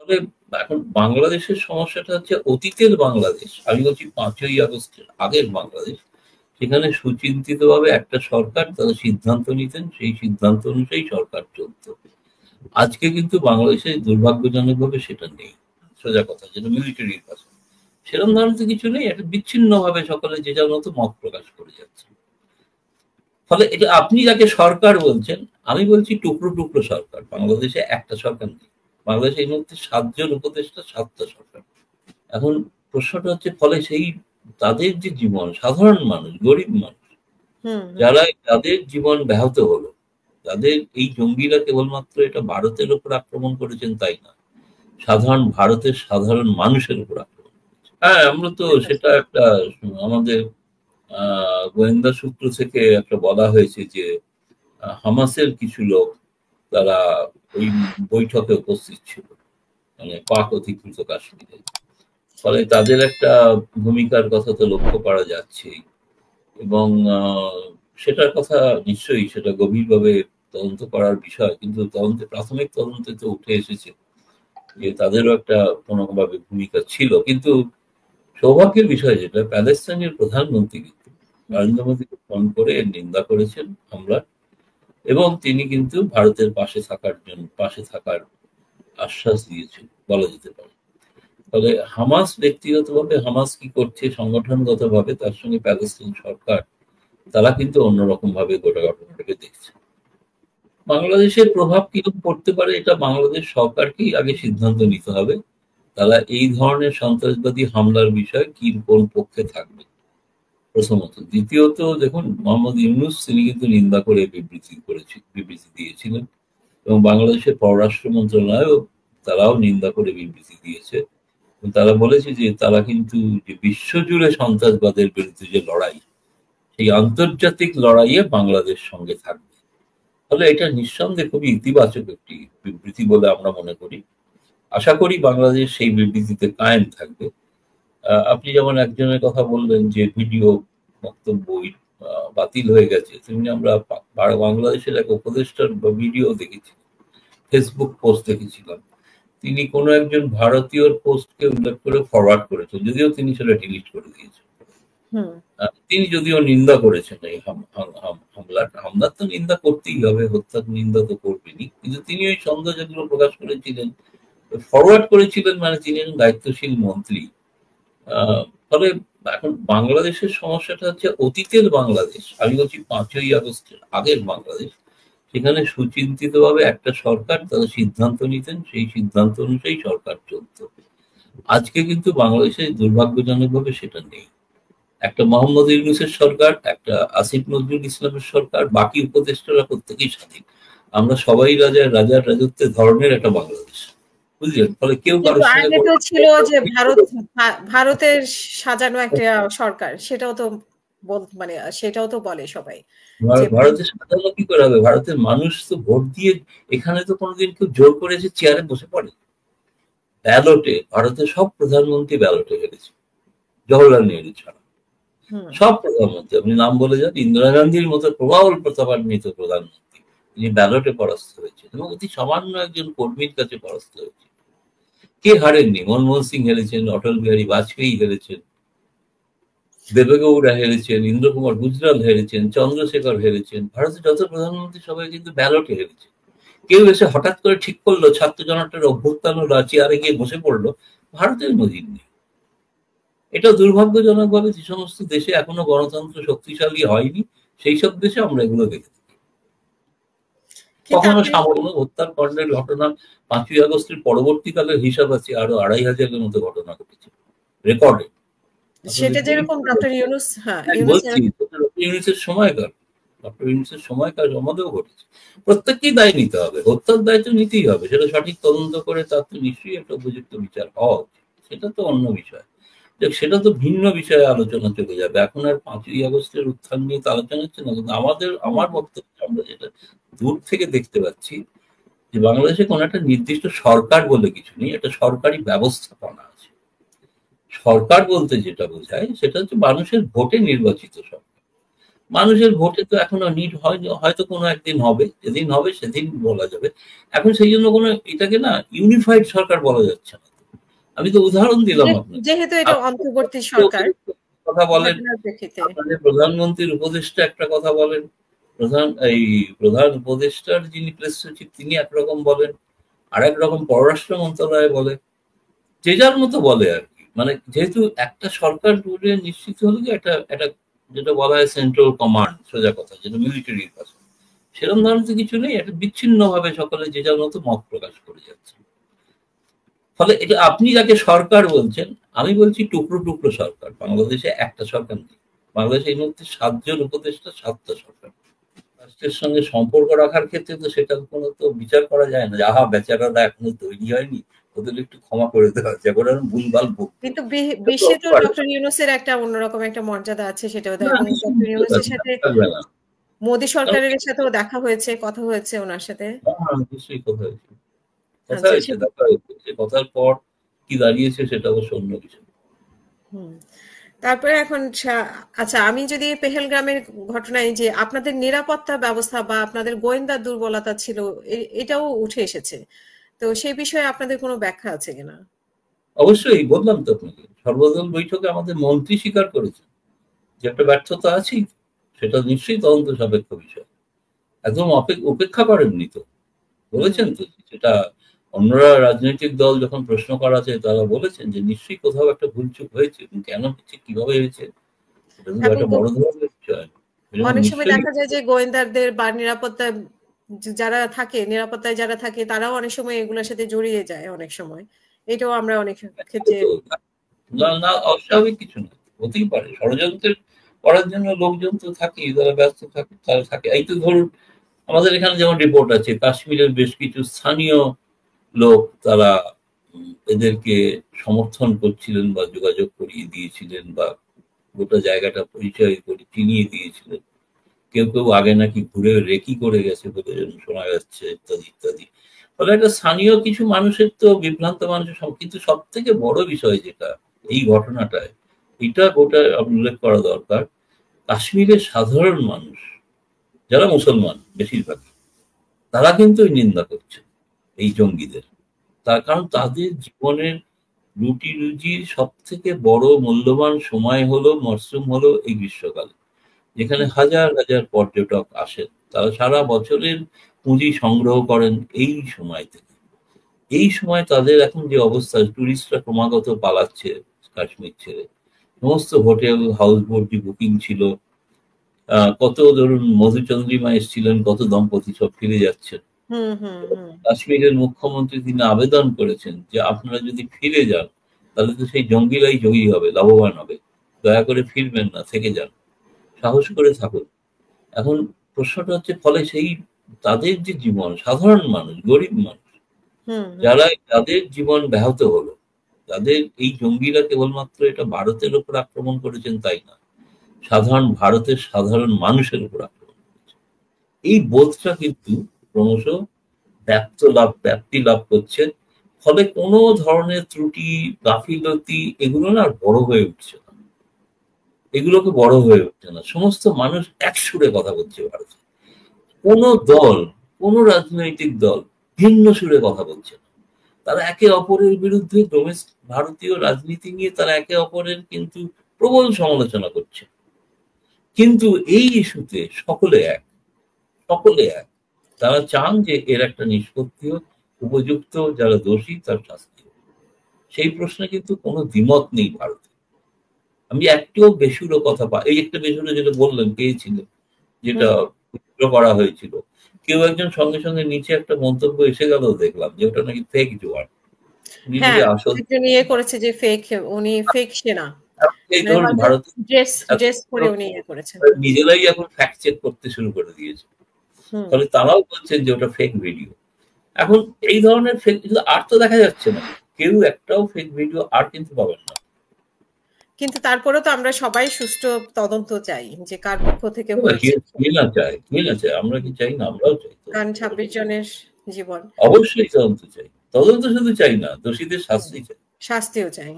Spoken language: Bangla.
তবে এখন বাংলাদেশের সমস্যাটা হচ্ছে অতীতের বাংলাদেশ, আমি বলছি 5ই আগস্টের আগের বাংলাদেশ। সেখানে সুচিন্তিতভাবে একটা সরকার তারা সিদ্ধান্ত নিতেন, সেই সিদ্ধান্ত অনুযায়ী সরকার চলত। আজকে কিন্তু বাংলাদেশে দুর্ভাগ্যজনকভাবে সেটা নেই। সোজা কথা, যেটা মিলিটারির কাছে সেরকম ধরনের তো কিছু নেই, একটা বিচ্ছিন্ন ভাবে সকলে যে যার মতো মত প্রকাশ করে যাচ্ছে। ফলে এটা আপনি যাকে সরকার বলছেন, আমি বলছি টুকরো টুকরো সরকার। বাংলাদেশে একটা সরকার নেই, বাংলাদেশে এই মুহূর্তে 7 জন উপদেষ্টা, 7টা সরকার। এখন প্রশ্নটা হচ্ছে, ফলে সেই তাদের যে জীবন, সাধারণ মানুষ, গরিব মানুষ, যাদের জীবন ব্যাহত হলো, তাদের এই জঙ্গিরা কেবলমাত্র এটা ভারতের উপর আক্রমণ করেছেন তাই না, ভারতের সাধারণ মানুষের উপর আক্রমণ করেছে। হ্যাঁ, আমরা তো সেটা একটা আমাদের গোয়েন্দা সূত্র থেকে একটা বলা হয়েছে যে হামাসের কিছু লোক তারা ওই বৈঠকে উপস্থিত ছিল, মানে পাক অধিকৃত কাশ্মীরে। ফলে তাদের একটা ভূমিকার কথা তো লক্ষ্য করা যাচ্ছে, এবং সেটার কথা নিশ্চয়ই সেটা গভীরভাবে তদন্ত করার বিষয়। কিন্তু প্রাথমিক তদন্তে তো উঠে এসেছে যে তাদেরও একটা কোনোভাবে ভূমিকা ছিল। কিন্তু সৌভাগ্যের বিষয় যেটা, প্যালেস্তাইনের প্রধানমন্ত্রী কিন্তু নরেন্দ্র মোদীকে ফোন করে নিন্দা করেছেন হামলার, এবং তিনি কিন্তু ভারতের পাশে থাকার আশ্বাস দিয়েছেন বলা যেতে পারে। ফলে হামাস ব্যক্তিগতভাবে হামাস কি করছে সংগঠনগতভাবে, তার সঙ্গে প্যালেস্তাইন সরকার তারা কিন্তু অন্যরকম ভাবে গোটা ঘটনাটাকে দেখছে। বাংলাদেশের প্রভাব কিরকম পড়তে পারে, এটা বাংলাদেশ সরকারকেই আগে সিদ্ধান্ত নিতে হবে। তারা এই ধরনের সন্ত্রাসবাদী হামলার বিষয়ে কোন পক্ষে থাকবে প্রথমত। দ্বিতীয়ত, দেখুন, মোহাম্মদ ইউনূস তিনি কিন্তু নিন্দা করে বিবৃতি দিয়েছিলেন, এবং বাংলাদেশের পররাষ্ট্র মন্ত্রণালয়ও তারাও নিন্দা করে বিবৃতি দিয়েছে। তারা বলেছে যে তারা কিন্তু যে বিশ্বজুড়ে সন্ত্রাসবাদের বিরুদ্ধে যে লড়াই, সেই আন্তর্জাতিক লড়াইয়ে বাংলাদেশ সঙ্গে থাকবে। ফলে এটা নিঃসন্দেহে খুবই ইতিবাচক একটি বিবৃতি বলে আমরা মনে করি। আশা করি বাংলাদেশ সেই বিবৃতিতে কায়েম থাকবে। আপনি যেমন একজনের কথা বললেন যে ভিডিও বক্তব্য বাতিল হয়ে গেছে, তেমনি আমরা বাংলাদেশের এক উপদেষ্টার ভিডিও দেখেছি, ফেসবুক পোস্ট দেখেছিলাম। তিনি কোনো একজন ভারতীয়র পোস্টকে উল্লেখ করে ফরওয়ার্ড করেছেন, যদিও তিনি সেটা ডিলিট করে দিয়েছেন। তিনি যদিও নিন্দা করেছেন এই হামলার তো নিন্দা করতেই হবে, হত্যার নিন্দা তো করবেনই, কিন্তু তিনি ওই সন্দেহ যেগুলো প্রকাশ করেছিলেন, ফরওয়ার্ড করেছিলেন, মানে তিনি একজন দায়িত্বশীল মন্ত্রী। ফলে এখন বাংলাদেশের সমস্যাটা হচ্ছে অতীতের বাংলাদেশ, আমি বলছি 5ই আগস্টের আগের বাংলাদেশ। সেখানে সুচিন্তিতভাবে একটা সরকার তারা সিদ্ধান্ত নিতেন, সেই সিদ্ধান্ত অনুযায়ী সরকার চলত। আজকে কিন্তু বাংলাদেশে দুর্ভাগ্যজনকভাবে সেটা নেই। একটা মোহাম্মদ ইউনূসের সরকার, একটা আসিফ নজরুল ইসলামের সরকার, বাকি উপদেষ্টারা প্রত্যেকেই স্বাধীন। আমরা সবাই রাজার রাজত্বের ধরনের একটা বাংলাদেশ, বুঝলেন? ফলে কেউ কারোর সঙ্গে ছিল যে ভারতের সাজানো একটা সরকার, সেটাও তো মানে সেটাও তো বলে সবাই। ভারতের সাজানো কি করে হবে? ভারতের মানুষ তো ভোট দিয়ে, এখানে তো কোনোদিন কেউ জোর করে যে চেয়ারে বসে পড়ে। ব্যালটে ভারতের সব প্রধানমন্ত্রী ব্যালটে হেরেছে, জওহরলাল নেহরু ছাড়া সব প্রধানমন্ত্রী। আপনি নাম বলে যান, ইন্দিরা গান্ধীর মতো প্রবল প্রতাপান্বিত প্রধানমন্ত্রী, তিনি ব্যালটে পরাস্ত হয়েছেন, এবং অতি সামান্য একজন কর্মীর কাছে পরাস্ত হয়েছে। কে হারেননি? মনমোহন সিং হেরেছেন, অটল বিহারী বাজপেয়ী হেরেছেন, দেবেগৌড়া হেরেছেন, ইন্দ্র কুমার গুজরাল হেরেছেন, চন্দ্রশেখর হেরেছেন। ভারতের যত প্রধানমন্ত্রী সবাই কিন্তু ব্যালটে হেরেছে। কেউ এসে হঠাৎ করে ঠিক করলো ছাত্র জনতার অভ্যুত্থান হলো, চেয়ারে গিয়ে বসে পড়লো, ভারতের নজির নেই। এটা দুর্ভাগ্যজনক ভাবে যে সমস্ত দেশে এখনো গণতন্ত্র শক্তিশালী হয়নি, সেই সব দেশে আমরা এগুলো দেখে থাকি। কখনো সামান্য হত্যাকাণ্ডের ঘটনা, 5ই আগস্টের পরবর্তীকালের হিসাব আছে আরো 2500-এর মতো ঘটনা ঘটেছে রেকর্ডে। সেটা যেরকম ডক্টর ইউনূস, ইউনূসের সময়কার আমাদেরও ঘটেছে। প্রত্যেককেই দায় নিতে হবে, হত্যার দায় তো নিতেই হবে, সেটা সঠিক তদন্ত করে তার তো নিশ্চয়ই একটা উপযুক্ত বিচার হওয়া উচিত। সেটা তো অন্য বিষয়, সেটা তো ভিন্ন বিষয়ে আলোচনা চলে যাবে। এখন আর 5ই আগস্টের উত্থান নিয়ে তো আলোচনা হচ্ছে না। কিন্তু আমার বক্তব্য, আমরা যেটা দূর থেকে দেখতে পাচ্ছি যে বাংলাদেশে কোন একটা নির্দিষ্ট সরকার বলে কিছু নেই, একটা সরকারি ব্যবস্থাপনা আছে। সরকার বলতে যেটা বোঝায় সেটা হচ্ছে মানুষের ভোটে নির্বাচিত সরকার। মানুষের ভোটে তো এখনো নিট হয়নি, হয়তো কোনো একদিন হবে, যেদিন হবে সেদিন বলা যাবে। এখন সেই জন্য কোনো এটাকে না ইউনিফাইড সরকার বলা যাচ্ছে না। আমি তো উদাহরণ দিলাম আপনাকে। যেহেতু এটা অন্তর্বর্তী সরকার, কথা বলেন, ঘটনার প্রেক্ষিতে আপনাদের প্রধানমন্ত্রীর উপদেষ্টা একটা কথা বলেন, প্রধান উপদেষ্টার যিনি প্রেস সচিব তিনি একরকম বলেন, আর এক রকম পররাষ্ট্র মন্ত্রণালয় বলে, যে যার মতো বলে আর কি। মানে যেহেতু একটা সরকার বলে নিশ্চিত হলো যে একটা একটা যেটা বলা হয় সেন্ট্রাল কমান্ড, সোজা কথা, যেটা মিলিটারির কাছে, সেরকম ধরনের তো কিছু নেই। একটা বিচ্ছিন্ন ভাবে সকলে যে যার মতো মত প্রকাশ করে যাচ্ছে। ফলে এটা আপনি যাকে সরকার বলছেন, আমি বলছি টুকরো টুকরো সরকার। বাংলাদেশে একটা সরকার নেই। বাংলাদেশে এই মুহূর্তে 7 জন উপদেষ্টা, 7টা সরকার। রাষ্ট্রের সঙ্গে সম্পর্ক রাখার ক্ষেত্রে তো সেটা কোনো তো বিচার করা যায় না যে আহা বেচারারা এখনো তৈরি হয়নি, ওদের একটু ক্ষমা করে দেওয়া হচ্ছে, এখন ভুলভাল বকছে। কিন্তু বিশ্বে তো ডক্টর ইউনূসের একটা অন্যরকম একটা মর্যাদা আছে, সেটা এবং ডক্টর ইউনূসের সাথে মোদী সরকারের সাথেও দেখা হয়েছে, কথা হয়েছে ওনার সাথে। নিশ্চয়ই কথা হয়েছে, দেখা হয়েছে। কথার পর কি দাঁড়িয়েছে সেটা অবশ্য অন্য বিষয়। তারপরে এখন আচ্ছা, আমি যদি পেহেলগ্রামের ঘটনায় যে আপনাদের নিরাপত্তা ব্যবস্থা বা আপনাদের গোয়েন্দা দুর্বলতা ছিল, এটাও উঠে এসেছে, তো সেই বিষয়ে আপনাদের কোনো ব্যাখ্যা আছে কিনা? অবশ্যই বললাম তো আপনাকে, সর্বদল বৈঠকে আমাদের মন্ত্রী স্বীকার করেছেন যে একটা ব্যর্থতা আছেই, সেটা নিশ্চয়ই তদন্ত সাপেক্ষ বিষয়। একদম উপেক্ষা করেননি তো, বলেছেন তো সেটা। অন্যরা রাজনৈতিক দল যখন প্রশ্ন করা আছে তারা বলেছেন যে নিশ্চয়ই কোথাও একটা ভুলচুক হয়েছে, এবং কেন হচ্ছে, কিভাবে হয়েছে, এটা তো একটা বড় ধরনের বিষয়। অনেক সময় দেখা যায় যে গোয়েন্দাদের বা নিরাপত্তায় যারা থাকে, নিরাপত্তায় যারা থাকে তারাও অনেক সময় এগুলোর সাথে জড়িয়ে যায় অনেক সময়। এটাও আমরা অনেক ক্ষেত্রে না, অস্বাভাবিক কিছু না, হতেই পারে। ষড়যন্ত্রের করার জন্য লোকজন তো থাকেই, যারা ব্যস্ত থাকে তারা থাকে। এই তো ধরুন আমাদের এখানে যেমন রিপোর্ট আছে, কাশ্মীরের বেশ কিছু স্থানীয় লোক তারা এদেরকে সমর্থন করছিলেন বা যোগাযোগ করিয়ে দিয়েছিলেন বা গোটা জায়গাটা পরিচয় করে চিনিয়ে দিয়েছিলেন। কেউ কেউ আগে নাকি ঘুরে রেকি করে গেছে বলে শোনা যাচ্ছে, ইত্যাদি ইত্যাদি। ফলে একটা স্থানীয় কিছু মানুষের তো বিভ্রান্ত মানুষের, কিন্তু সব থেকে বড় বিষয় যেটা এই ঘটনাটায়, এটা গোটা উল্লেখ করা দরকার, কাশ্মীরের সাধারণ মানুষ যারা মুসলমান বেশিরভাগ, তারা কিন্তু নিন্দা করছে এই জঙ্গিদের। তার কারণ তাদের জীবনের রুটি রুজির সব থেকে বড় মূল্যবান সময় হলো, মরশুম হলো এই গ্রীষ্মকালে, যেখানে হাজার হাজার পর্যটক আসেন। তারা সারা বছরের পুঁজি সংগ্রহ করেন এই সময় থেকে। এই সময় তাদের এখন যে অবস্থা, টুরিস্টরা ক্রমাগত পালাচ্ছে কাশ্মীর ছেড়ে। সমস্ত হোটেল হাউস বোট বুকিং ছিল, কত ধরুন মধুচন্দ্রিমা এসেছিলেন, কত দম্পতি সব ফিরে যাচ্ছেন। কাশ্মীরের মুখ্যমন্ত্রী তিনি আবেদন করেছেন যে আপনারা যদি ফিরে যান তাহলে তো সেই জঙ্গিরাই জয়ী হবে, লাভবান হবে, দয়া করে ফিরবেন না, থেকে যান, সাহস করে থাকুন। এখন প্রশ্নটা হচ্ছে, ফলে সেই তাদের যে জীবন, সাধারণ মানুষ, গরিব মানুষ, যাদের জীবন ব্যাহত হলো, তাদের এই জঙ্গিরা কেবলমাত্র এটা ভারতের উপর আক্রমণ করেছেন তাই না, ভারতের সাধারণ মানুষের উপর আক্রমণ করেছে। এই বোধটা কিন্তু ক্রমশ ব্যাপ্তি লাভ করছে। ফলে কোনো ধরনের ত্রুটি, গাফিলতি এগুলো না আর বড় হয়ে উঠছে না, এগুলোকে বড় হয়ে উঠছে না। সমস্ত মানুষ এক সুরে কথা বলছে ভারতে। কোনো দল, কোনো রাজনৈতিক দল ভিন্ন সুরে কথা বলছে না। তারা একে অপরের বিরুদ্ধে ভারতীয় রাজনীতি নিয়ে তারা একে অপরের কিন্তু প্রবল সমালোচনা করছে, কিন্তু এই ইস্যুতে সকলে এক। তারা চান যে এর একটা নিষ্পত্তি হোক, উপযুক্ত যারা দোষী তার শাস্তি হোক। সেই প্রশ্নে কিন্তু কোনো দ্বিমত নেই ভারতে। আমি একটিও বেসুরো কথা এই একটা বেসুরো যেটা বললেন পেয়েছিল, যেটা করা হয়েছিল, কেউ একজন সঙ্গে সঙ্গে নিচে একটা মন্তব্য এসে গেল, দেখলাম যে ওটা নাকি ফেক জোয়ার। করেছে যে ফেক, উনি ফেক সেনা, নিজেরাই এখন ফ্যাক্ট চেক করতে শুরু করে দিয়েছে। ফলে তারাও বলছেন যে ওটা ফেক ভিডিও। এখন এই ধরনের ফেক আর তো দেখা যাচ্ছে না, কেউ একটাও ফেক ভিডিও আর কিন্তু পাবেন না। কিন্তু তারপরে তো আমরা সবাই সুষ্ঠু তদন্ত চাই, যে কার পক্ষ থেকে চাই, আমরা কি চাই না? আমরাও চাই। 26 জনের জীবন অবশ্যই তদন্ত চাই, তদন্ত শুধু চাই না, দোষীদের শাস্তি চাই, শাস্তিও চাই।